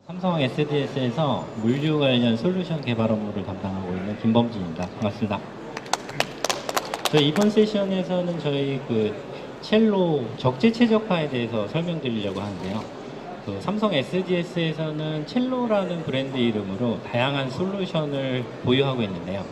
삼성 SDS에서 물류 관련 솔루션 개발 업무를 담당하고 있는 김범진입니다. 반갑습니다. 저희 이번 세션에서는 저희 첼로 적재 최적화에 대해서 설명드리려고 하는데요. 삼성 SDS에서는 첼로라는 브랜드 이름으로 다양한 솔루션을 보유하고 있는데요.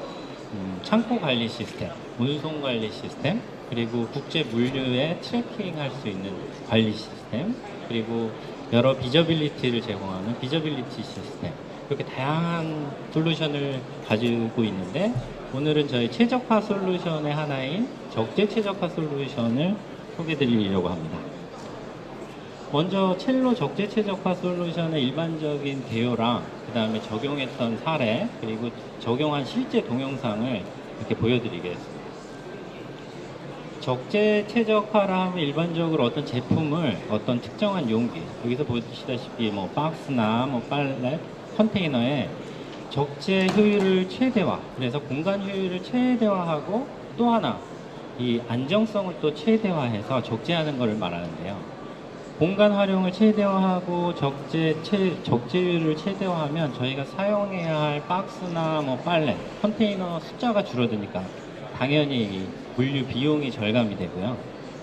창고 관리 시스템, 운송 관리 시스템, 그리고 국제 물류에 트래킹 할 수 있는 관리 시스템, 그리고 여러 비저빌리티를 제공하는 비저빌리티 시스템, 이렇게 다양한 솔루션을 가지고 있는데, 오늘은 저희 최적화 솔루션의 하나인 적재 최적화 솔루션을 소개해 드리려고 합니다. 먼저 첼로 적재 최적화 솔루션의 일반적인 개요랑 그 다음에 적용했던 사례, 그리고 적용한 실제 동영상을 이렇게 보여드리겠습니다. 적재 최적화라 하면 일반적으로 어떤 제품을 어떤 특정한 용기, 여기서 보시다시피 뭐 박스나 뭐 팔렛, 컨테이너에 적재 효율을 최대화, 그래서 공간 효율을 최대화하고, 또 하나 이 안정성을 또 최대화해서 적재하는 것을 말하는데요. 공간 활용을 최대화하고 적재율을 최대화하면 저희가 사용해야 할 박스나 뭐 팔렛, 컨테이너 숫자가 줄어드니까 당연히 물류 비용이 절감이 되고요.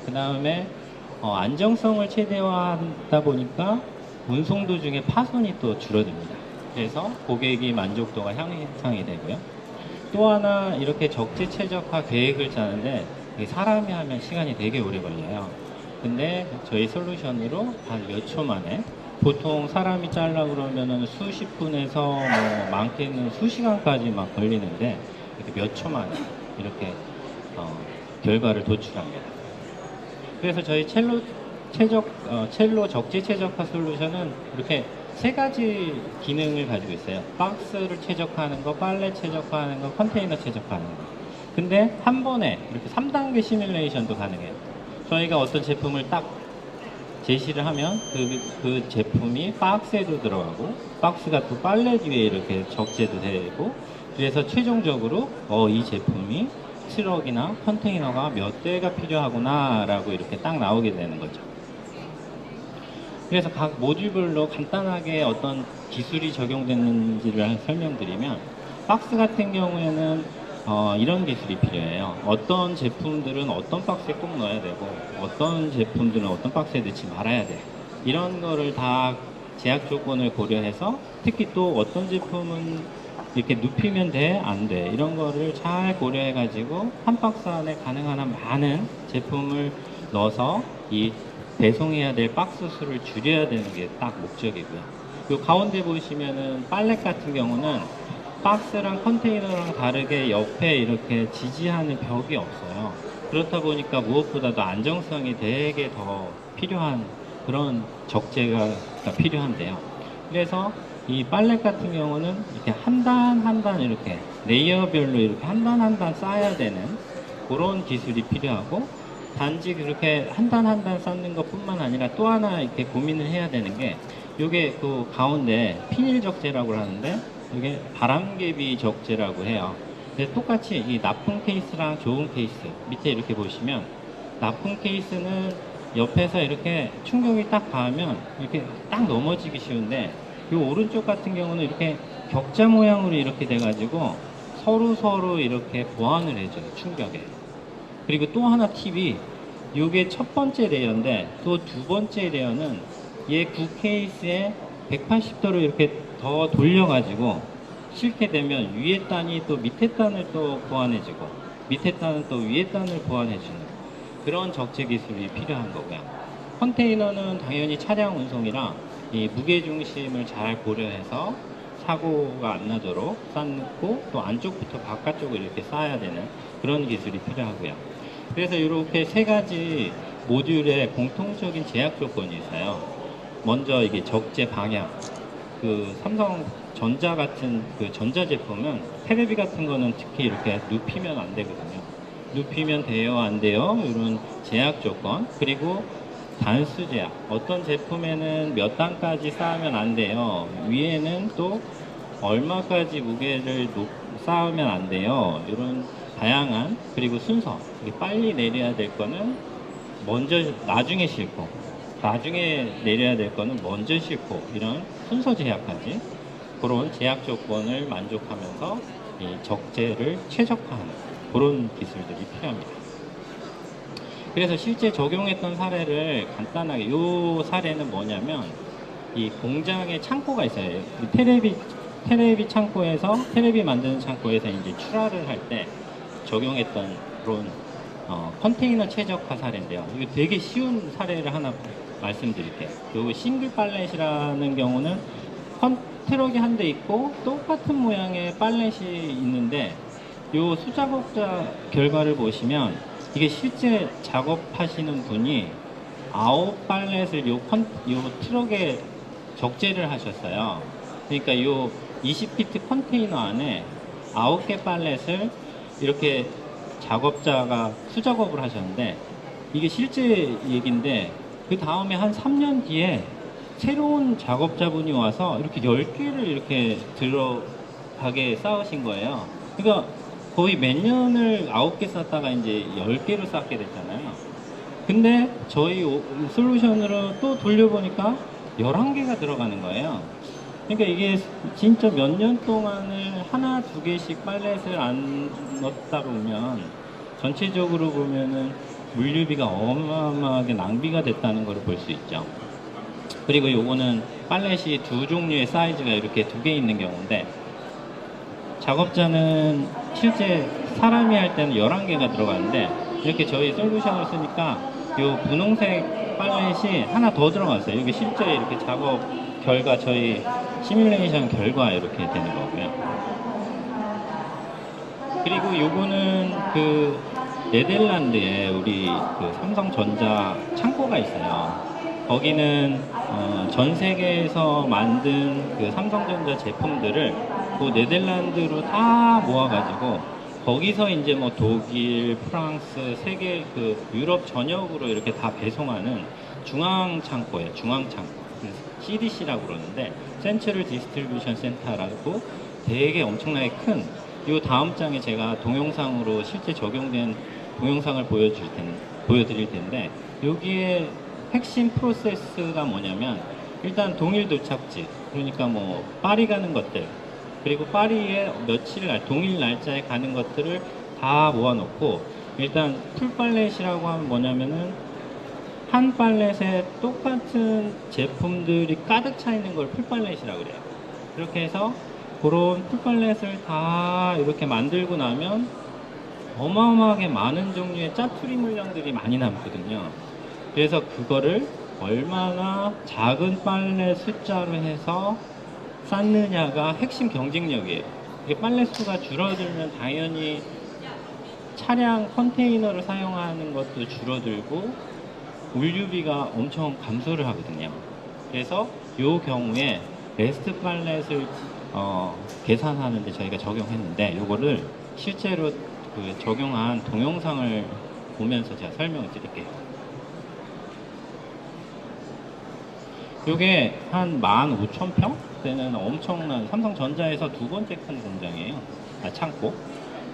그 다음에 안정성을 최대화하다 보니까 운송 도중에 파손이 또 줄어듭니다. 그래서 고객이 만족도가 향상이 되고요. 또 하나 이렇게 적재 최적화 계획을 짜는데 사람이 하면 시간이 되게 오래 걸려요. 근데 저희 솔루션으로 한 몇 초 만에, 보통 사람이 짜려고 그러면은 수십 분에서 뭐 많게는 수시간까지 막 걸리는데 이렇게 몇 초 만에 이렇게 결과를 도출합니다. 그래서 저희 첼로 적재 최적화 솔루션은 이렇게 세 가지 기능을 가지고 있어요. 박스를 최적화하는 거, 팔렛 최적화하는 거, 컨테이너 최적화하는 거. 근데 한 번에 이렇게 3단계 시뮬레이션도 가능해요. 저희가 어떤 제품을 딱 제시를 하면 그 제품이 박스에도 들어가고, 박스가 또 팔렛 위에 이렇게 적재도 되고, 그래서 최종적으로 이 제품이 트럭이나 컨테이너가 몇 대가 필요하구나 라고 이렇게 딱 나오게 되는 거죠. 그래서 각 모듈별로 간단하게 어떤 기술이 적용됐는지를 설명드리면, 박스 같은 경우에는 이런 기술이 필요해요. 어떤 제품들은 어떤 박스에 꼭 넣어야 되고, 어떤 제품들은 어떤 박스에 넣지 말아야 돼. 이런 거를 다 제약 조건을 고려해서, 특히 또 어떤 제품은 이렇게 눕히면 돼, 안 돼. 이런 거를 잘 고려해가지고 한 박스 안에 가능한 한 많은 제품을 넣어서 이 배송해야 될 박스 수를 줄여야 되는 게 딱 목적이고요. 이 가운데 보시면은 팔렛 같은 경우는 박스랑 컨테이너랑 다르게 옆에 이렇게 지지하는 벽이 없어요. 그렇다 보니까 무엇보다도 안정성이 되게 더 필요한 그런 적재가 필요한데요. 그래서 이 팔렛 같은 경우는 이렇게 한 단 한 단 이렇게 레이어별로 이렇게 한 단 한 단 쌓아야 되는 그런 기술이 필요하고, 단지 그렇게 한 단 한 단 쌓는 것 뿐만 아니라 또 하나 이렇게 고민을 해야 되는 게, 요게 그 가운데 피닐 적재라고 하는데, 이게 바람개비 적재라고 해요. 근데 똑같이 이 나쁜 케이스랑 좋은 케이스 밑에 이렇게 보시면, 나쁜 케이스는 옆에서 이렇게 충격이 딱 가하면 이렇게 딱 넘어지기 쉬운데, 이 오른쪽 같은 경우는 이렇게 격자 모양으로 이렇게 돼가지고 서로 이렇게 보완을 해줘요, 충격에. 그리고 또 하나 팁이, 이게 첫 번째 레이어인데 또 두 번째 레이어는 얘 구 케이스에 180도로 이렇게 더 돌려가지고 싣게 되면 위에 단이 또 밑에 단을 또 보완해주고, 밑에 단은 또 위에 단을 보완해주는 그런 적재 기술이 필요한 거고요. 컨테이너는 당연히 차량 운송이라 이 무게 중심을 잘 고려해서 사고가 안 나도록 쌓고, 또 안쪽부터 바깥쪽을 이렇게 쌓아야 되는 그런 기술이 필요하고요. 그래서 이렇게 세 가지 모듈에 공통적인 제약 조건이 있어요. 먼저 이게 적재 방향. 삼성전자 같은 전자제품은 테레비 같은 거는 특히 이렇게 눕히면 안 되거든요. 눕히면 돼요, 안 돼요? 이런 제약 조건. 그리고 단수 제약. 어떤 제품에는 몇 단까지 쌓으면 안 돼요. 위에는 또 얼마까지 무게를 쌓으면 안 돼요. 이런 다양한, 그리고 순서. 빨리 내려야 될 거는 먼저 나중에 싣고, 나중에 내려야 될 거는 먼저 싣고 이런 순서 제약까지 그런 제약 조건을 만족하면서 이 적재를 최적화하는 그런 기술들이 필요합니다. 그래서 실제 적용했던 사례를 간단하게 이 사례는 뭐냐면 이 공장에 창고가 있어요. 테레비 창고에서 테레비 만드는 창고에서 이제 출하를 할 때 적용했던 그런 컨테이너 최적화 사례인데요. 이거 되게 쉬운 사례를 하나 말씀드릴게요. 요 싱글 팔렛이라는 경우는 트럭이 한 대 있고 똑같은 모양의 팔렛이 있는데 요 수작업자 결과를 보시면 이게 실제 작업하시는 분이 9팔렛을 요 트럭에 적재를 하셨어요. 그러니까 요 20피트 컨테이너 안에 9개 팔렛을 이렇게 작업자가 수작업을 하셨는데 이게 실제 얘기인데 그 다음에 한 3년 뒤에 새로운 작업자분이 와서 이렇게 10개를 이렇게 들어가게 쌓으신 거예요. 그러니까 거의 몇 년을 9개 쌓다가 이제 10개를 쌓게 됐잖아요. 근데 저희 솔루션으로 또 돌려보니까 11개가 들어가는 거예요. 그러니까 이게 진짜 몇 년 동안을 하나, 두 개씩 팔렛을 안 넣다 보면 전체적으로 보면은 물류비가 어마어마하게 낭비가 됐다는 걸 볼 수 있죠. 그리고 요거는 팔렛이 두 종류의 사이즈가 이렇게 두 개 있는 경우인데 작업자는 실제 사람이 할 때는 11개가 들어가는데 이렇게 저희 솔루션을 쓰니까 요 분홍색 팔렛이 하나 더 들어갔어요. 여기 실제 이렇게 작업 결과 저희 시뮬레이션 결과 이렇게 되는 거고요. 그리고 요거는 그 네덜란드에 우리 그 삼성전자 창고가 있어요. 거기는 전 세계에서 만든 그 삼성전자 제품들을 그 네덜란드로 다 모아가지고 거기서 이제 뭐 독일, 프랑스, 세계 그 유럽 전역으로 이렇게 다 배송하는 중앙 창고예요. 중앙 창고. CDC라고 그러는데 센트럴 디스트리뷰션 센터라고 되게 엄청나게 큰 이 다음 장에 제가 동영상으로 실제 적용된 동영상을 보여드릴 텐데 여기에 핵심 프로세스가 뭐냐면 일단 동일 도착지 그러니까 뭐 파리 가는 것들 그리고 파리에 동일 날짜에 가는 것들을 다 모아놓고 일단 풀팔렛이라고 하면 뭐냐면은 한 팔렛에 똑같은 제품들이 가득 차 있는 걸 풀팔렛이라고 그래요. 그렇게 해서 그런 풀팔렛을 다 이렇게 만들고 나면 어마어마하게 많은 종류의 짜투리 물량들이 많이 남거든요. 그래서 그거를 얼마나 작은 팔렛 숫자로 해서 쌓느냐가 핵심 경쟁력이에요. 이게 팔렛 수가 줄어들면 당연히 차량 컨테이너를 사용하는 것도 줄어들고 물류비가 엄청 감소를 하거든요. 그래서 이 경우에 레스트 팔렛을 계산하는데 저희가 적용했는데 이거를 실제로 그 적용한 동영상을 보면서 제가 설명을 드릴게요. 이게 한 15,000평 되는 엄청난 삼성전자에서 두 번째 큰 공장이에요. 창고.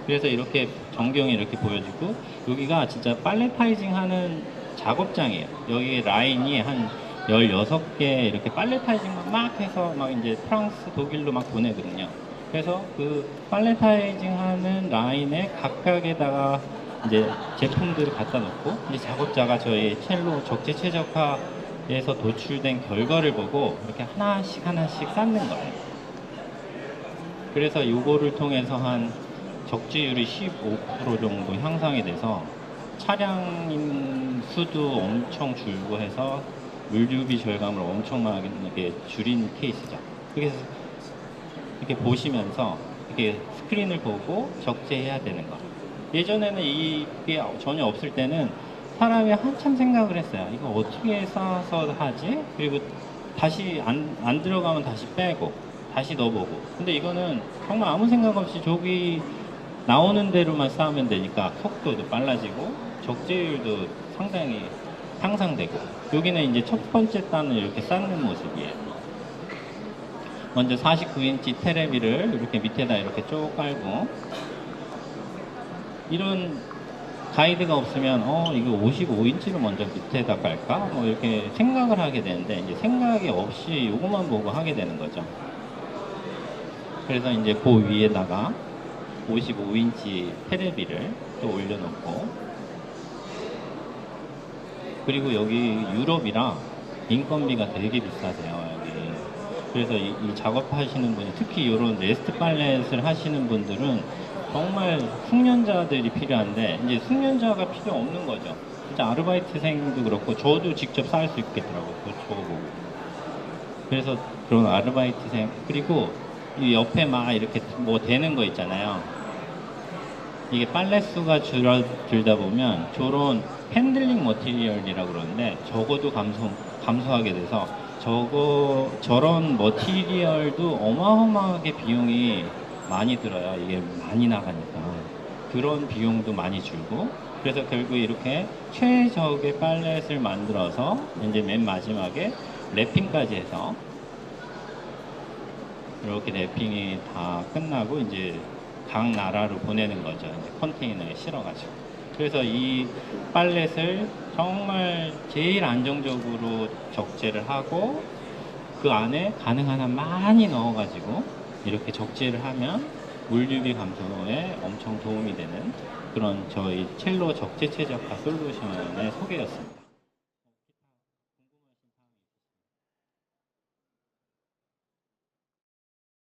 그래서 이렇게 전경이 이렇게 보여지고 여기가 진짜 팔레타이징 하는 작업장이에요. 여기 라인이 한 16개 이렇게 팔레타이징 막 해서 막 이제 프랑스, 독일로 막 보내거든요. 그래서 그 팔레타이징 하는 라인에 각각에다가 이제 제품들을 갖다 놓고 이제 작업자가 저희 첼로 적재 최적화에서 도출된 결과를 보고 이렇게 하나씩 쌓는 거예요. 그래서 요거를 통해서 한 적재율이 15% 정도 향상이 돼서 차량 수도 엄청 줄고 해서 물류비 절감을 엄청나게 줄인 케이스죠. 그래서 이렇게 보시면서 이렇게 스크린을 보고 적재해야 되는 거. 예전에는 이게 전혀 없을 때는 사람이 한참 생각을 했어요. 이거 어떻게 쌓아서 하지? 그리고 다시 안 들어가면 다시 빼고 다시 넣어보고. 근데 이거는 정말 아무 생각 없이 저기 나오는 대로만 쌓으면 되니까 속도도 빨라지고 적재율도 상당히 향상되고 여기는 이제 첫 번째 단을 이렇게 쌓는 모습이에요. 먼저 49인치 테레비를 이렇게 밑에다 이렇게 쭉 깔고 이런 가이드가 없으면 이거 55인치로 먼저 밑에다 깔까? 뭐 이렇게 생각을 하게 되는데 이제 생각이 없이 이것만 보고 하게 되는 거죠. 그래서 이제 그 위에다가 55인치 테레비를 또 올려놓고, 그리고 여기 유럽이라 인건비가 되게 비싸세요, 여기. 그래서 이 작업하시는 분이, 특히 이런 레스트 팔렛을 하시는 분들은 정말 숙련자들이 필요한데, 이제 숙련자가 필요 없는 거죠. 진짜 아르바이트생도 그렇고, 저도 직접 쌓을 수 있겠더라고요. 저거 보고. 그래서 그런 아르바이트생, 그리고 이 옆에 막 이렇게 뭐 되는 거 있잖아요. 이게 빨래 수가 줄어들다 보면 저런 핸들링 머티리얼이라고 그러는데, 저거도 감소하게 돼서 저런 머티리얼도 어마어마하게 비용이 많이 들어요. 이게 많이 나가니까. 그런 비용도 많이 줄고, 그래서 결국 이렇게 최적의 팔렛을 만들어서 이제 맨 마지막에 랩핑까지 해서, 이렇게 랩핑이 다 끝나고 이제 각 나라로 보내는 거죠. 이제 컨테이너에 실어가지고. 그래서 이 팔렛을 정말 제일 안정적으로 적재를 하고, 그 안에 가능한 한 많이 넣어가지고 이렇게 적재를 하면 물유비 감소에 엄청 도움이 되는 그런 저희 첼로 적재 최적화 솔루션의 소개였습니다.